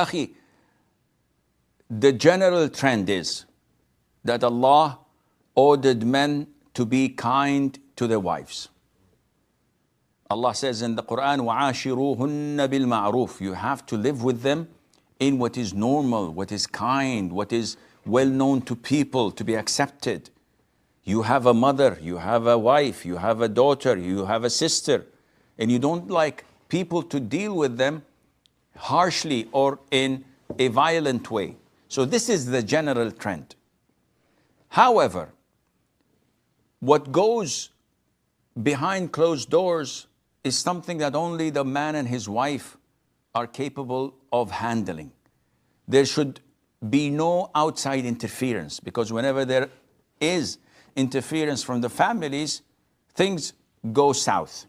Akhi, the general trend is that Allah ordered men to be kind to their wives. Allah says in the Quran, وَعَاشِرُوهُنَّ بِالْمَعْرُوفِ. You have to live with them in what is normal, what is kind, what is well known to people, to be accepted. You have a mother, you have a wife, you have a daughter, you have a sister, and you don't like people to deal with them harshly or in a violent way. So this is the general trend. However, what goes behind closed doors is something that only the man and his wife are capable of handling. There should be no outside interference, because whenever there is interference from the families, things go south.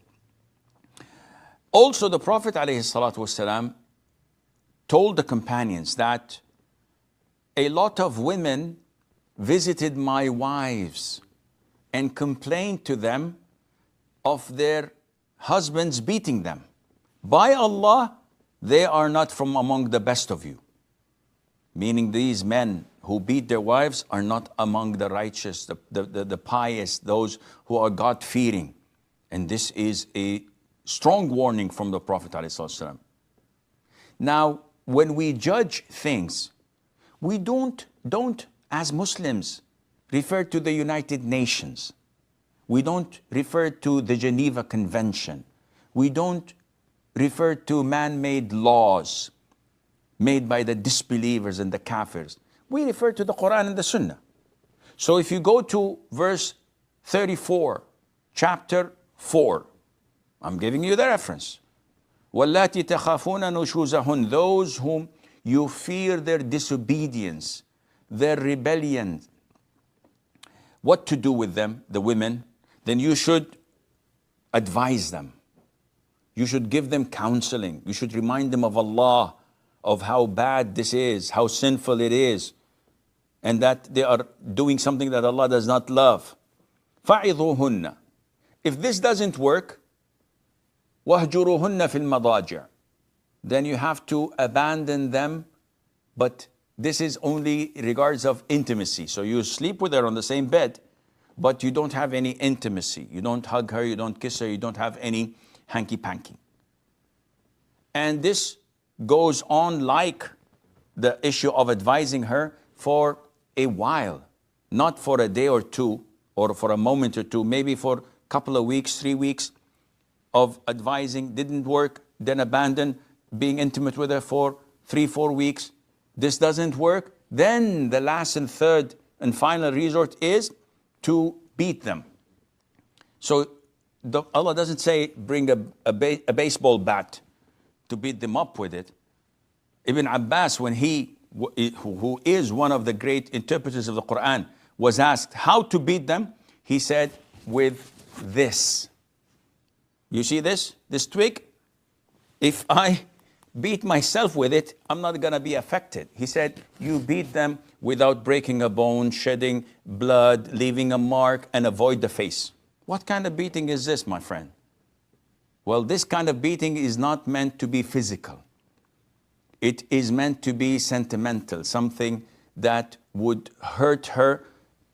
Also, the Prophet ﷺ told the companions that a lot of women visited my wives and complained to them of their husbands beating them. By Allah, they are not from among the best of you. Meaning these men who beat their wives are not among the righteous, the pious, those who are God-fearing. And this is a strong warning from the Prophet ﷺ. Now, when we judge things, we don't as Muslims refer to the United Nations. We don't refer to the Geneva Convention. We don't refer to man-made laws made by the disbelievers and the kafirs. We refer to the Quran and the Sunnah. So if you go to verse 34, chapter 4, I'm giving you the reference. وَاللَّاتِ تَخَافُونَ نُشُوزَهُنْ. Those whom you fear their disobedience, their rebellion. What to do with them, the women? Then you should advise them. You should give them counseling. You should remind them of Allah, of how bad this is, how sinful it is, and that they are doing something that Allah does not love. فَعِظُوهُنَّ. If this doesn't work, وَهْجُرُوهُنَّ فِي الْمَضَاجِعِ. Then you have to abandon them, but this is only in regards of intimacy. So you sleep with her on the same bed, but you don't have any intimacy. You don't hug her, you don't kiss her, you don't have any hanky-panky. And this goes on like the issue of advising her for a while, not for a day or two, or for a moment or two, maybe for a couple of weeks, 3 weeks of advising, didn't work, then abandon, being intimate with her for 3-4 weeks. This doesn't work, then the last and third and final resort is to beat them. So Allah doesn't say bring a baseball bat to beat them up with it. Ibn Abbas, when who is one of the great interpreters of the Quran, was asked how to beat them, he said, with this. You see this twig? If I beat myself with it, I'm not going to be affected. He said, you beat them without breaking a bone, shedding blood, leaving a mark, and avoid the face. What kind of beating is this, my friend? Well, this kind of beating is not meant to be physical. It is meant to be sentimental, something that would hurt her,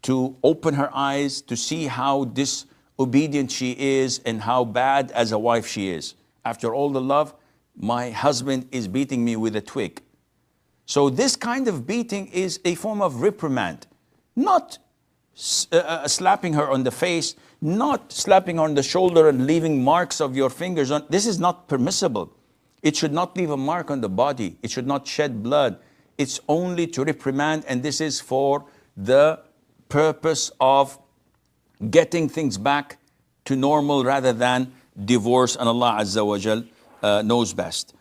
to open her eyes, to see how disobedient she is and how bad as a wife she is. After all the love, my husband is beating me with a twig. So this kind of beating is a form of reprimand, not slapping her on the face, not slapping her on the shoulder and leaving marks of your fingers on. This is not permissible. It should not leave a mark on the body. It should not shed blood. It's only to reprimand, and this is for the purpose of getting things back to normal rather than divorce, and Allah Azza wa Jal knows best.